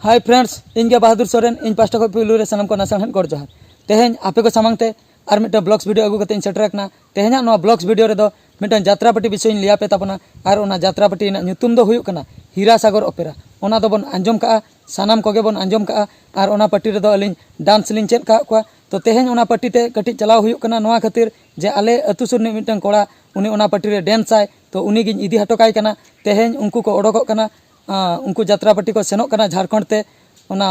Hi friends इनगे बहादुर सोरेन इन pasta को पुलू रे सनम को नासान गॉड जोहार तेहेन आपे को सामंगते और मिटन ब्लॉग्स वीडियो अगू कते सेटरकना तेहेना नो ब्लॉग्स वीडियो रे दो मिटन यात्रा पार्टी विषय लिया पे तापना और ओना यात्रा पार्टी ना ᱧᱩᱛᱩᱢ दो हुयुक कना हीरासागर ओपेरा ओना दो बन अंजम का सानाम कोगे बन अंजम का और ओना पार्टी रे दो अलिन डांस लिन चेक का को तो तेहेन ओना पार्टी ते कटी चलाव हुयुक कना नोआ खातिर जे आले अतु सुरनी मिटन कोड़ा उनी ओना पार्टी रे डांस आय तो उनी गिन इदी हटो काई कना तेहेन उनको को ओडोगो कना उनको यात्रा पार्टी को सेनोक कना झारखंड ते ओना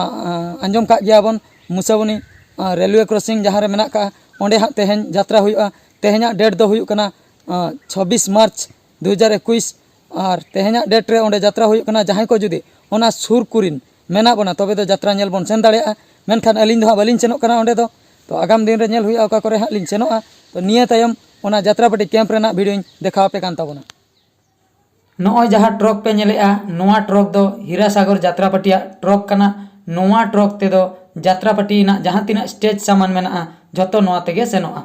अंजम का गया बन मुसावनी रेलवे क्रॉसिंग जहाँ रे मेना का ओंडे हाँ तेहेन यात्रा हुयुआ तेहेना डेट दो हुयुक कना 26 मार्च 2021 और तेहेना डेट रे ओंडे यात्रा हुयुक कना जहाँ को जुदी ओना सुर कुरिन मेना बना तबे दो यात्रा नेल बन सेन दाड़ेया मेनखान अलिन दो बालिन सेनोक कना ओंडे दो तो आगाम दिन रे नेल हुयुआ ओका करे हाँ लिन सेनोआ तो निया तायम ओना यात्रा पार्टी कैंप रेना वीडियो देखाव पे कान ताबोना नॉय जहाँ ट्रक पे नेलेआ नोआ ट्रक दो हीरासागर यात्रा पार्टिया ट्रक कना नोआ ट्रक ते दो यात्रा पार्टी ना जहाँ तीना स्टेज सामान मेना जतो नोआ तेगे सेनोआ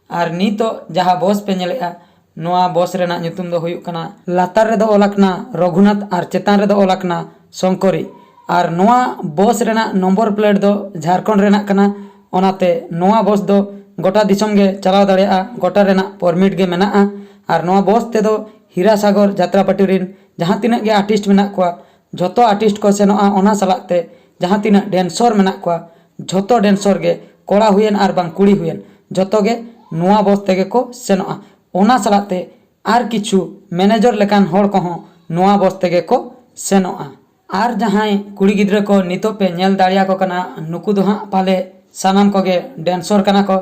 और नीतो जहाँ बस पे नेलेआ नोआ बस रेना ᱧᱩᱛᱩᱢ दो हुयुक कना लातार रे दो ओलाकना रघुनाथ और चेतान रे दो ओलाकना शंकरी और नोआ बस रेना नंबर प्लेट दो झारखंड रेना कना ओनाते नोआ बस दो गोटा दिसम गे चलाव दाड़ेया गोटा रेना परमिट गे मेना और नोआ बस ते दो हीरासागर यात्रा पार्टी रिन जहाँ तीना गे आर्टिस्ट मेना कोआ जतो आर्टिस्ट को सेनोआ ओना सलाते जहाँ तीना डेंसर मेना कोआ जतो डेंसर गे कोड़ा हुयेन और बांग कुड़ी हुयेन जतो गे नोआ बस तेगे को सेनोआ ओना सलाते आर किछु मैनेजर लेकान होड़ को नोआ बस तेगे को सेनोआ आर जहाँ कुड़ी गिद्रा को नितो पे नेल दाड़िया को कना नुकु दो हाँ पाले सानाम को गे डेंसर कना को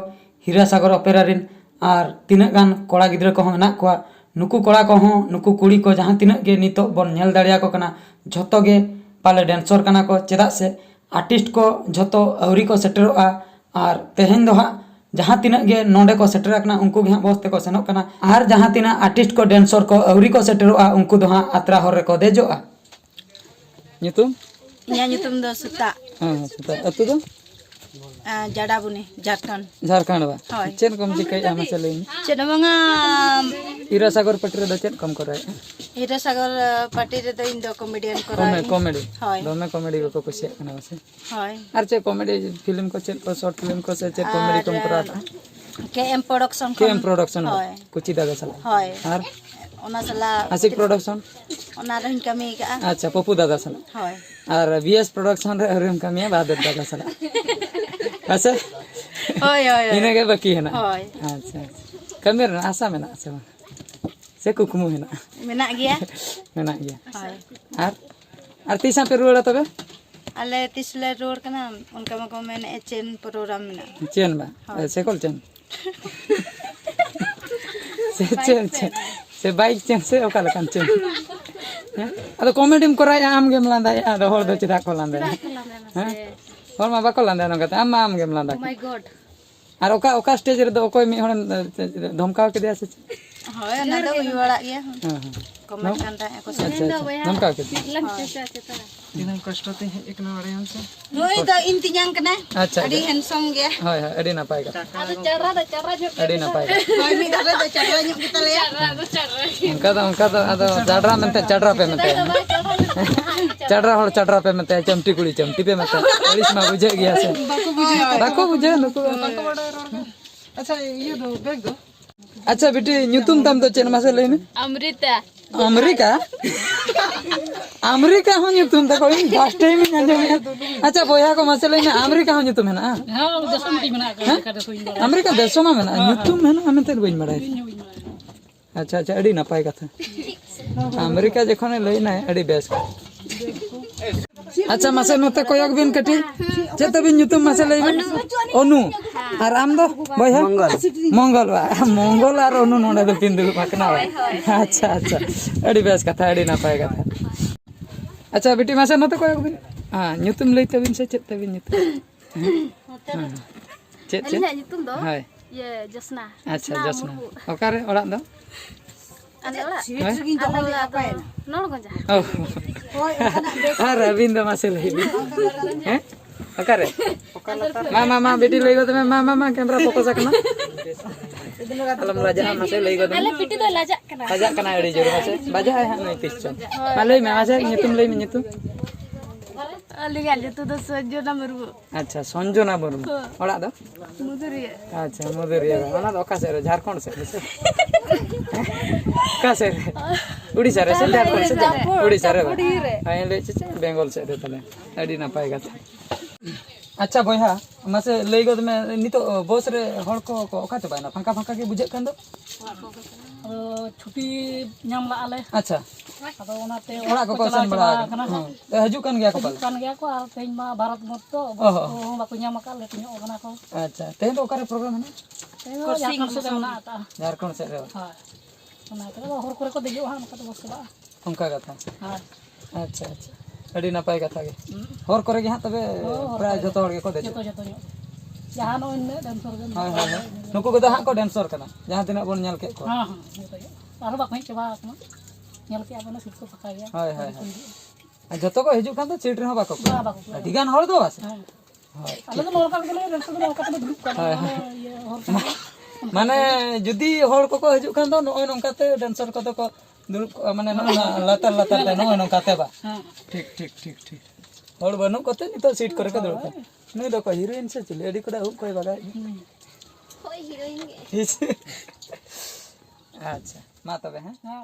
हीरासागर ओपेरा रिन और तीना गान कोड़ा गिद्रा को मेना कोआ नुकु कोड़ा को नुकु कुड़ी को जहाँ तीना गे नितो बन नेल दाड़िया को कना झतो गे पाले डेंसर कना को चेदा से आर्टिस्ट को झतो अवरी को सेटरोआ और तेहेन दो हाँ जहाँ तीना गे नोंडे को सेटर कना उनको भी हाँ बस ते को सेनोक कना और जहाँ तीना आर्टिस्ट को डेंसर को अवरी को सेटरोआ उनको दो हाँ आत्रा होर रे को देजोआ ᱧᱩᱛᱩᱢ इया ᱧᱩᱛᱩᱢ दो सुता सुता अतु दो जडाबुनी झारखंड बा चेन कम जिकई आमे चले चेन बंगा हीरासागर पार्टी रे दो चेन कम कराय हीरासागर पार्टी रे दो इन दो कॉमेडियन कराय कॉमेडी हाय दोमे कॉमेडी को कुछ कना बसे हाय आर चे कॉमेडी फिल्म को चेन को शॉर्ट फिल्म को से चे कॉमेडी कम करा केएम प्रोडक्शन कुछ दादा सला हाय और ओना सला आशिक प्रोडक्शन ओना रहिन कमी का अच्छा पप्पू दादा सला हाय और बीएस प्रोडक्शन रे रहिन कमी बहादुर दादा सला अच्छा हाय हाय इने के बाकी है ना हाय अच्छा कमी रे आशा में ना से कुकुमु है ना मेना गया हाय और तीसा पे रोड़ा तबे अले तिसले रोड कना उनका मको मैंने चेन प्रोग्राम में चेन बा से कॉल चेन से बाइक चेन से ओका लकान चेन अदो कॉमेडी में कराय आम गेम लांदा अदो होर दो चिदा को लांदा हैं होर मा बाको लांदा नका आम गेम लांदा ओ माय गॉड और ओका स्टेज रे दो ओकोय मी होर धमकाव के दिया से हाय ना दो हुई वाला गया कमेंट करता है को से धमकाव के दिनम कष्ट ते एक ना बड़े हमसे रोई तो इंतजाम कना अच्छा अडी हैंडसम गया हाय हाय अडी ना पाएगा अदो चर्रा जो अडी ना पाएगा हाय मी दरे तो चर्रा ᱧᱚᱜ ᱜᱮ ᱛᱟᱞᱮᱭᱟ उनका तो अदो चढ़रा मनते चढ़रा पे मनते चढ़रा होड़ चढ़रा पे मनते चमटी कुड़ी चमटी पे मनते पुलिस में बुझे गया से बाको बुझे नुको अच्छा ये दो बैग दो अच्छा बेटी ᱧᱩᱛᱩᱢ तम तो चेन मासे लेने अमेरिका अमेरिका हो ᱧᱩᱛᱩᱢ तो कोई फर्स्ट टाइम में अंजम अच्छा बोया को मासे लेने अमेरिका हो ᱧᱩᱛᱩम है ना हां दसम टी बना अमेरिका दसम में ना ᱧᱩᱛᱩम है ना हमें तो बइन बड़ाई अच्छा अच्छा अड़ी नपाय कथा अमेरिका जखने लइना अड़ी बेस अच्छा मासे नते कोयक बिन कटी जेते बिन ᱧᱩᱛᱩम मासे लइ अनु और आम दो बोया मंगल मंगल और अनु नोडे दो पिन दुल पकना अच्छा अच्छा अड़ी बेस कथा अड़ी नपाय कथा अच्छा बेटी मासे नते कोयक बिन हां ᱧᱩᱛᱩम लइ तबिन से चेत तबिन ᱧᱩᱛᱩम चेत ᱧᱩᱛᱩम दो हाय ये जसना अच्छा जसना ओकारे ओड़ा दो अने ओड़ा नोड़ गंजा हां रविंद्र मासे लइ हैं ओकारे मामा बेटी लइ गो तमे मामा कैमरा फोकस करना अलम लाजा मासे लइ गो अले पिटी दो लाजा कना अड़ी जोर मासे बाजा है हां नई तिस मा लइ में मासे ᱧᱩᱛᱩम लइ में ᱧᱩᱛᱩम Alingan itu tuh sejona meru. अच्छा संजना मुर्मू ओड़ा दो Muduriya. अच्छा मधुरिया ओना दो का से झारखंड से का से उड़ीसा रे से झारखंड से उड़ीसा रे आय ले से बेंगल से रे तले अडी ना पाएगा था अच्छा बयहा मासे लई गद में नितो बस रे हड़ को ओकाते बायना फांका फांका के बुझे कान दो छुट्टी नाम ला आले अच्छा अदो ओनाते ओड़ा को कोसन बड़ा तो हजू कान गया कपाल kan gaya ko ar tein ma barat motto ko ba ko nyama ka le tinyo ogana ko अच्छा तेन तो ओकारे प्रोग्राम है ko sing se ona ata Jharkhand से रे ha ona te hor kore ko dejo ha ka to bosba उनका कथा ha अच्छा अच्छा अड़ी नपाय कथा गे हर करे गे हां तबे प्राय जतो हर गे को देजो joto joto nyo jahan o inne dancer gan हां हां नुको को हां को डांसर कना जहां तिना बोन nyal के को ha ha joto yo aro ba ko coba ko nyal ke abana sit ko pakai ya हाय हाय हाय जतो को हिजु खान तो सीट रे बाको ba ba ko अडी गान हर दो बस ha ale to nol ka gele dancer gan ka to group kan ye hor माने जदी हर को हिजु खान तो नय नंकाते डांसर को तो को दुरुप माने लातर लातर ते नय नंकाते बा ha ठीक ठीक ठीक ठीक हर बनु कते नि तो सीट करे के दुरुप नय दो को हीरोइन से चले अडी कोडा कोई बागा Hoy heroin. अच्छा मा तबे हैं ha